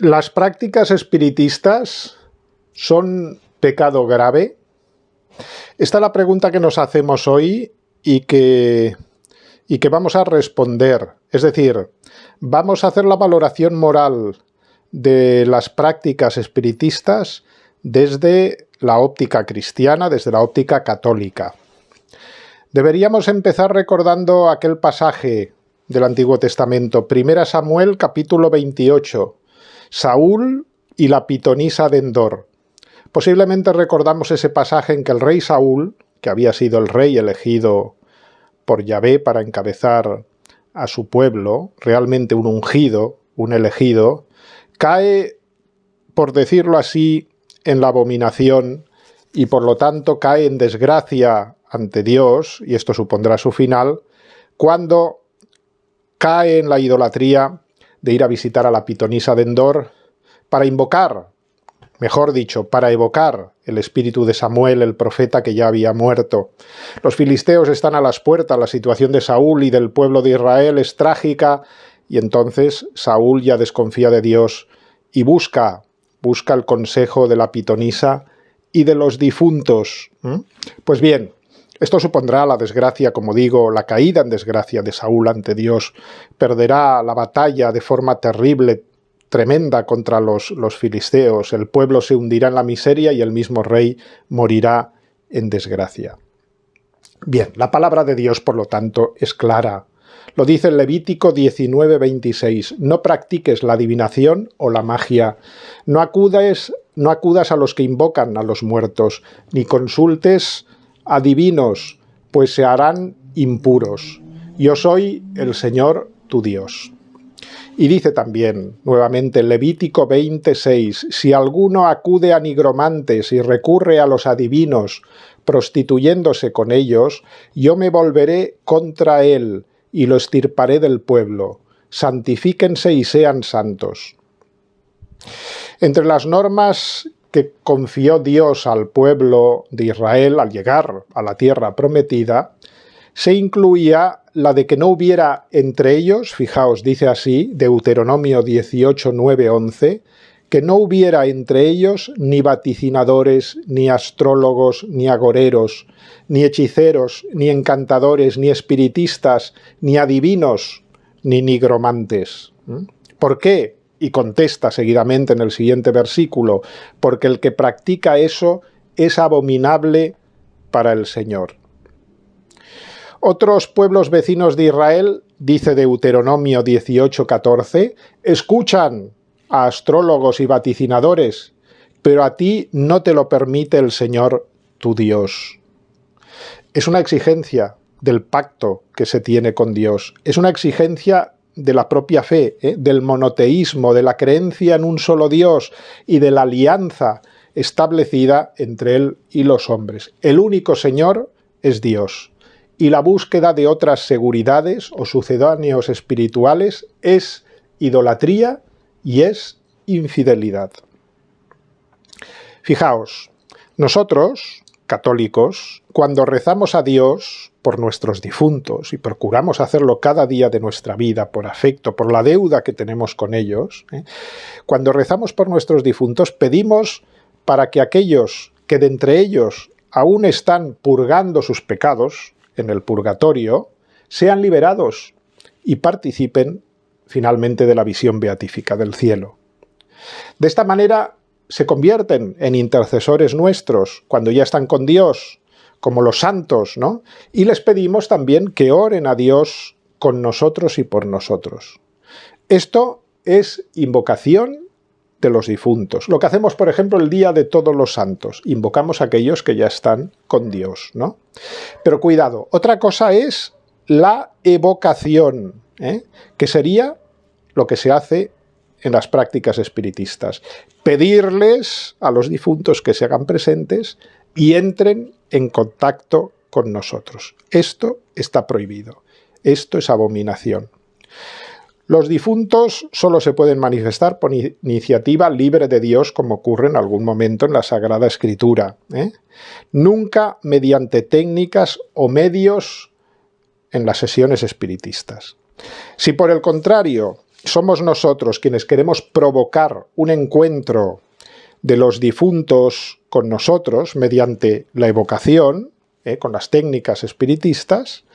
¿Las prácticas espiritistas son pecado grave? Esta es la pregunta que nos hacemos hoy y que vamos a responder. Es decir, vamos a hacer la valoración moral de las prácticas espiritistas desde la óptica cristiana, desde la óptica católica. Deberíamos empezar recordando aquel pasaje del Antiguo Testamento, 1 Samuel capítulo 28, Saúl y la pitonisa de Endor. Posiblemente recordamos ese pasaje en que el rey Saúl, que había sido el rey elegido por Yahvé para encabezar a su pueblo, realmente un ungido, un elegido, cae, por decirlo así, en la abominación y por lo tanto cae en desgracia ante Dios, y esto supondrá su final, cuando cae en la idolatría de ir a visitar a la pitonisa de Endor para invocar, mejor dicho, para evocar el espíritu de Samuel, el profeta que ya había muerto. Los filisteos están a las puertas, la situación de Saúl y del pueblo de Israel es trágica, y entonces Saúl ya desconfía de Dios y busca el consejo de la pitonisa y de los difuntos. Pues bien, esto supondrá la desgracia, como digo, la caída en desgracia de Saúl ante Dios. Perderá la batalla de forma terrible, tremenda contra los filisteos. El pueblo se hundirá en la miseria y el mismo rey morirá en desgracia. Bien, la palabra de Dios, por lo tanto, es clara. Lo dice el Levítico 19:26. No practiques la adivinación o la magia. No acudas a los que invocan a los muertos, ni consultes a divinos, pues se harán impuros. Yo soy el Señor tu Dios. Y dice también, nuevamente, Levítico 26, si alguno acude a nigromantes y recurre a los adivinos, prostituyéndose con ellos, yo me volveré contra él y lo extirparé del pueblo. Santifíquense y sean santos. Entre las normas que confió Dios al pueblo de Israel al llegar a la tierra prometida, se incluía la de que no hubiera entre ellos, fijaos, dice así, Deuteronomio 18, 9, 11, que no hubiera entre ellos ni vaticinadores, ni astrólogos, ni agoreros, ni hechiceros, ni encantadores, ni espiritistas, ni adivinos, ni nigromantes. ¿Por qué? Y contesta seguidamente en el siguiente versículo, porque el que practica eso es abominable para el Señor. Otros pueblos vecinos de Israel, dice Deuteronomio 18:14, escuchan a astrólogos y vaticinadores, pero a ti no te lo permite el Señor tu Dios. Es una exigencia del pacto que se tiene con Dios, es una exigencia de la propia fe, del monoteísmo, de la creencia en un solo Dios y de la alianza establecida entre Él y los hombres. El único Señor es Dios. Y la búsqueda de otras seguridades o sucedáneos espirituales es idolatría y es infidelidad. Fijaos, nosotros, católicos, cuando rezamos a Dios por nuestros difuntos y procuramos hacerlo cada día de nuestra vida por afecto, por la deuda que tenemos con ellos, cuando rezamos por nuestros difuntos pedimos para que aquellos que de entre ellos aún están purgando sus pecados, en el purgatorio, sean liberados y participen finalmente de la visión beatífica del cielo. De esta manera se convierten en intercesores nuestros cuando ya están con Dios, como los santos, ¿no? Y les pedimos también que oren a Dios con nosotros y por nosotros. Esto es invocación de los difuntos. Lo que hacemos, por ejemplo, el día de Todos los Santos. Invocamos a aquellos que ya están con Dios, ¿no? Pero cuidado, otra cosa es la evocación, que sería lo que se hace en las prácticas espiritistas. Pedirles a los difuntos que se hagan presentes y entren en contacto con nosotros. Esto está prohibido. Esto es abominación. Los difuntos solo se pueden manifestar por iniciativa libre de Dios, como ocurre en algún momento en la Sagrada Escritura. Nunca mediante técnicas o medios en las sesiones espiritistas. Si por el contrario somos nosotros quienes queremos provocar un encuentro de los difuntos con nosotros mediante la evocación, con las técnicas espiritistas,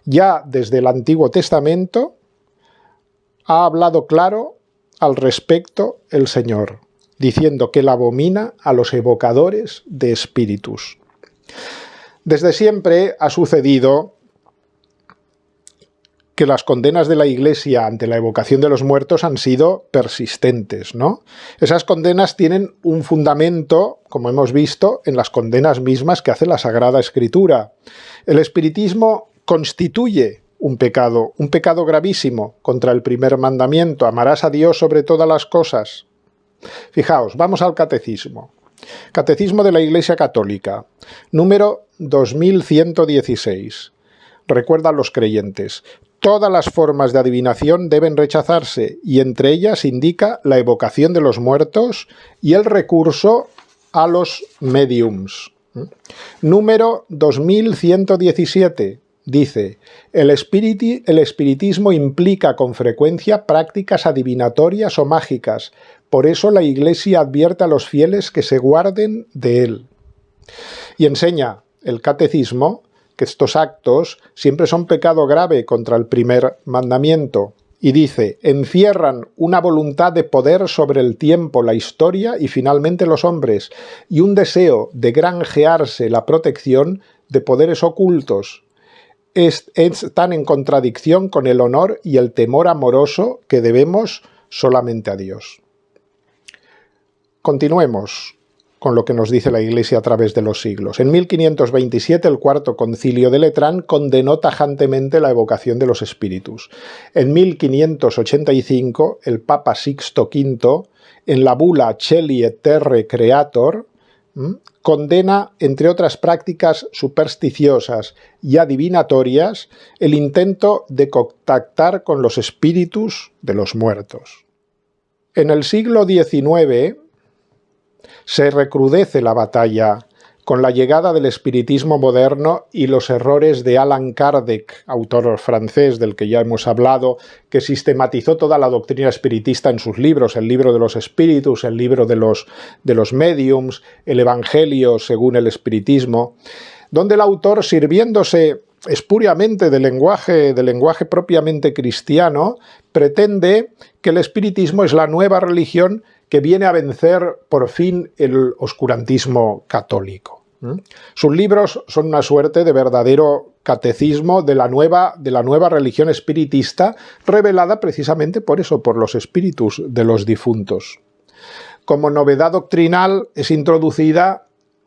ya desde el Antiguo Testamento ha hablado claro al respecto el Señor, diciendo que él abomina a los evocadores de espíritus. Desde siempre ha sucedido que las condenas de la Iglesia ante la evocación de los muertos han sido persistentes, ¿no? Esas condenas tienen un fundamento, como hemos visto, en las condenas mismas que hace la Sagrada Escritura. El espiritismo constituye un pecado gravísimo contra el primer mandamiento: amarás a Dios sobre todas las cosas. Fijaos, vamos al Catecismo. Catecismo de la Iglesia Católica, número 2116. Recuerda a los creyentes: todas las formas de adivinación deben rechazarse, y entre ellas indica la evocación de los muertos y el recurso a los médiums. Número 2117. Dice: el espiritismo implica con frecuencia prácticas adivinatorias o mágicas. Por eso la Iglesia advierte a los fieles que se guarden de él. Y enseña el Catecismo que estos actos siempre son pecado grave contra el primer mandamiento. Y dice: encierran una voluntad de poder sobre el tiempo, la historia y finalmente los hombres, y un deseo de granjearse la protección de poderes ocultos. Están en contradicción con el honor y el temor amoroso que debemos solamente a Dios. Continuemos con lo que nos dice la Iglesia a través de los siglos. En 1527 el Cuarto Concilio de Letrán condenó tajantemente la evocación de los espíritus. En 1585 el Papa Sixto V, en la bula Celli et Terrae Creator, condena, entre otras prácticas supersticiosas y adivinatorias, el intento de contactar con los espíritus de los muertos. En el siglo XIX se recrudece la batalla con la llegada del espiritismo moderno y los errores de Allan Kardec, autor francés del que ya hemos hablado, que sistematizó toda la doctrina espiritista en sus libros: el libro de los espíritus, el libro de los médiums, el Evangelio según el espiritismo, donde el autor, sirviéndose espuriamente del lenguaje propiamente cristiano, pretende que el espiritismo es la nueva religión que viene a vencer por fin el oscurantismo católico. Sus libros son una suerte de verdadero catecismo de la nueva religión espiritista, revelada precisamente por eso, por los espíritus de los difuntos. Como novedad doctrinal es introducida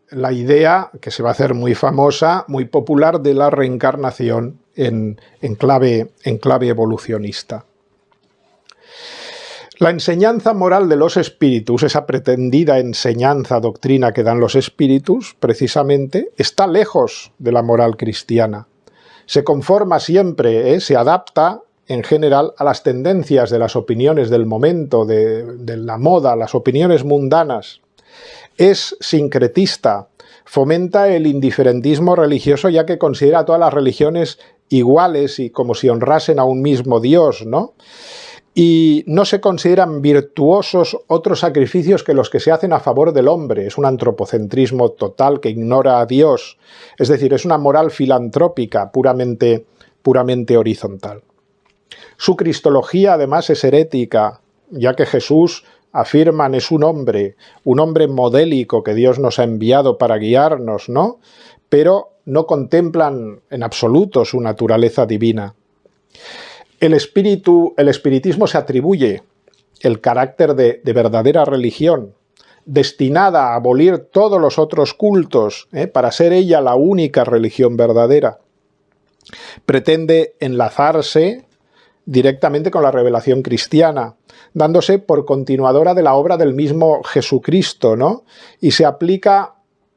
la idea, que se va a hacer muy famosa, muy popular, de la reencarnación en clave evolucionista. La enseñanza moral de los espíritus, esa pretendida enseñanza, doctrina que dan los espíritus, precisamente, está lejos de la moral cristiana. Se conforma siempre, se adapta, en general, a las tendencias de las opiniones del momento, de la moda, las opiniones mundanas. Es sincretista, fomenta el indiferentismo religioso, ya que considera a todas las religiones iguales y como si honrasen a un mismo Dios, ¿no? Y no se consideran virtuosos otros sacrificios que los que se hacen a favor del hombre. Es un antropocentrismo total que ignora a Dios. Es decir, es una moral filantrópica, puramente horizontal. Su cristología, además, es herética, ya que Jesús, afirman, es un hombre modélico que Dios nos ha enviado para guiarnos, ¿no? Pero no contemplan en absoluto su naturaleza divina. El espiritismo se atribuye el carácter de verdadera religión, destinada a abolir todos los otros cultos, para ser ella la única religión verdadera. Pretende enlazarse directamente con la revelación cristiana, dándose por continuadora de la obra del mismo Jesucristo, ¿no? Y se aplica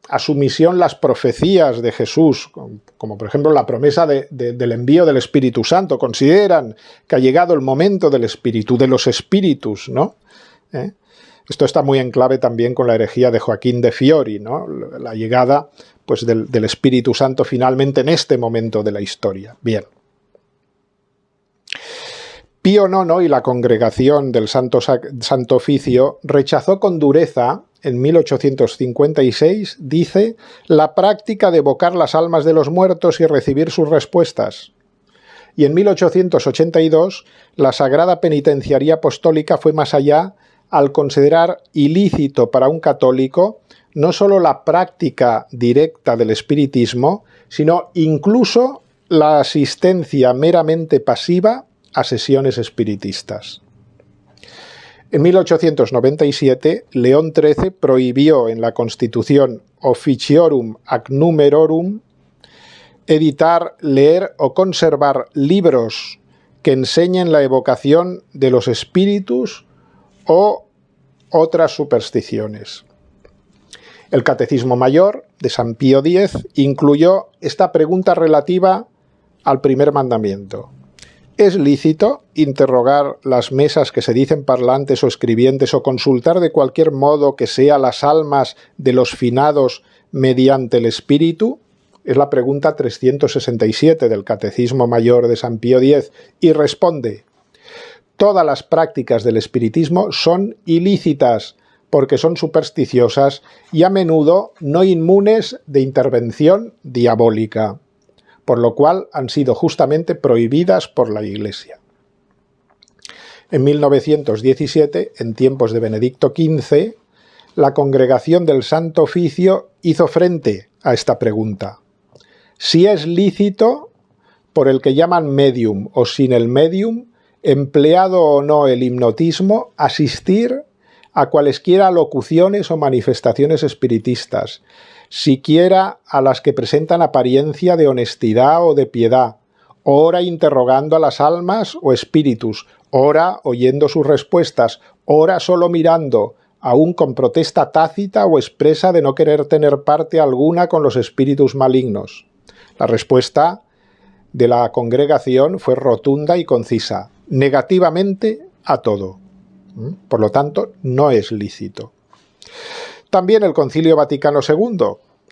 a su misión las profecías de Jesús, como por ejemplo la promesa del envío del Espíritu Santo. Consideran que ha llegado el momento del Espíritu, de los espíritus, ¿no? Esto está muy en clave también con la herejía de Joaquín de Fiori, ¿no? La llegada, pues, del Espíritu Santo finalmente en este momento de la historia. Bien. Pío IX y la congregación del Santo Oficio rechazó con dureza, en 1856, dice, la práctica de evocar las almas de los muertos y recibir sus respuestas. Y en 1882, la Sagrada Penitenciaría Apostólica fue más allá al considerar ilícito para un católico no solo la práctica directa del espiritismo, sino incluso la asistencia meramente pasiva a sesiones espiritistas. En 1897, León XIII prohibió en la Constitución Officiorum ac Numerorum editar, leer o conservar libros que enseñen la evocación de los espíritus o otras supersticiones. El Catecismo Mayor de San Pío X incluyó esta pregunta relativa al primer mandamiento. ¿Es lícito interrogar las mesas que se dicen parlantes o escribientes o consultar de cualquier modo que sea las almas de los finados mediante el espíritu? Es la pregunta 367 del Catecismo Mayor de San Pío X y responde: todas las prácticas del espiritismo son ilícitas porque son supersticiosas y a menudo no inmunes de intervención diabólica, por lo cual han sido justamente prohibidas por la Iglesia. En 1917, en tiempos de Benedicto XV, la Congregación del Santo Oficio hizo frente a esta pregunta: si es lícito, por el que llaman medium o sin el medium, empleado o no el hipnotismo, asistir a cualesquiera locuciones o manifestaciones espiritistas, siquiera a las que presentan apariencia de honestidad o de piedad, ora interrogando a las almas o espíritus, ora oyendo sus respuestas, ora solo mirando, aún con protesta tácita o expresa de no querer tener parte alguna con los espíritus malignos. La respuesta de la congregación fue rotunda y concisa: negativamente a todo. Por lo tanto, no es lícito. También el Concilio Vaticano II,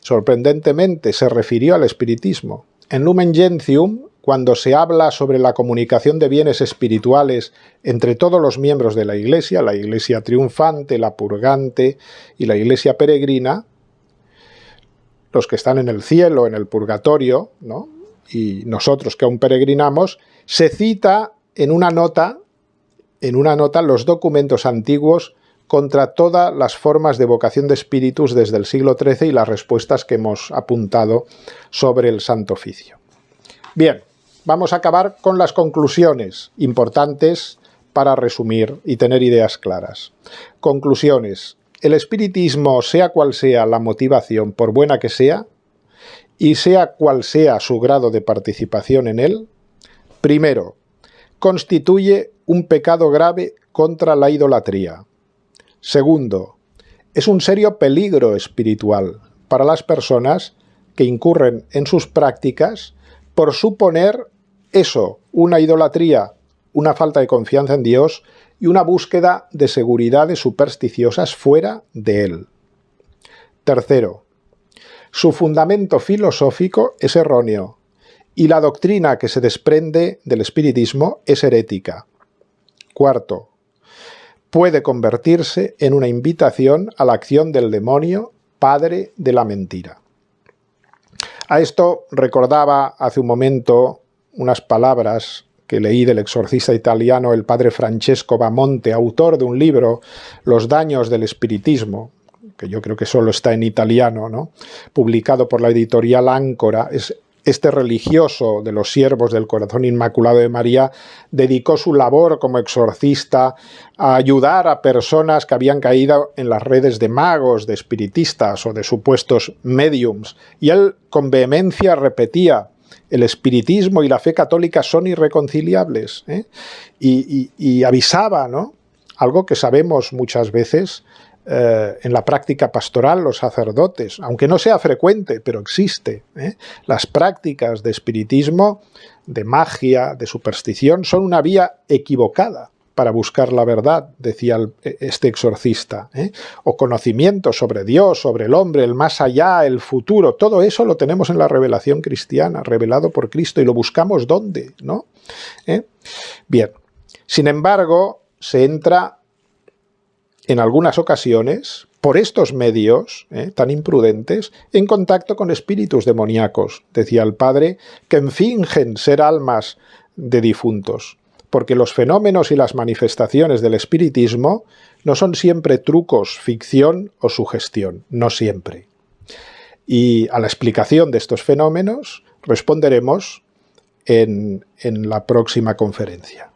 sorprendentemente, se refirió al espiritismo. En Lumen Gentium, cuando se habla sobre la comunicación de bienes espirituales entre todos los miembros de la Iglesia triunfante, la purgante y la Iglesia peregrina, los que están en el cielo, en el purgatorio, ¿no?, y nosotros que aún peregrinamos, se cita en una nota los documentos antiguos contra todas las formas de evocación de espíritus desde el siglo XIII y las respuestas que hemos apuntado sobre el Santo Oficio. Bien, vamos a acabar con las conclusiones importantes para resumir y tener ideas claras. Conclusiones. El espiritismo, sea cual sea la motivación, por buena que sea, y sea cual sea su grado de participación en él, primero, constituye un pecado grave contra la idolatría. Segundo, es un serio peligro espiritual para las personas que incurren en sus prácticas por suponer eso, una idolatría, una falta de confianza en Dios y una búsqueda de seguridades supersticiosas fuera de él. Tercero, su fundamento filosófico es erróneo y la doctrina que se desprende del espiritismo es herética. Cuarto, puede convertirse en una invitación a la acción del demonio, padre de la mentira. A esto recordaba hace un momento unas palabras que leí del exorcista italiano, el padre Francesco Bamonte, autor de un libro, Los daños del espiritismo, que yo creo que solo está en italiano, ¿no?, publicado por la editorial Áncora. Este religioso de los siervos del Corazón Inmaculado de María dedicó su labor como exorcista a ayudar a personas que habían caído en las redes de magos, de espiritistas o de supuestos médiums. Y él con vehemencia repetía: el espiritismo y la fe católica son irreconciliables, ¿eh? Y avisaba, ¿no?, algo que sabemos muchas veces en la práctica pastoral los sacerdotes, aunque no sea frecuente, pero existe, ¿eh? Las prácticas de espiritismo, de magia, de superstición, son una vía equivocada para buscar la verdad, decía este exorcista, ¿eh? O conocimiento sobre Dios, sobre el hombre, el más allá, el futuro, todo eso lo tenemos en la revelación cristiana, revelado por Cristo, y lo buscamos ¿dónde?, ¿no? Bien, Sin embargo, se entra en algunas ocasiones, por estos medios tan imprudentes, en contacto con espíritus demoníacos, decía el padre, que fingen ser almas de difuntos, porque los fenómenos y las manifestaciones del espiritismo no son siempre trucos, ficción o sugestión, no siempre. Y a la explicación de estos fenómenos responderemos en la próxima conferencia.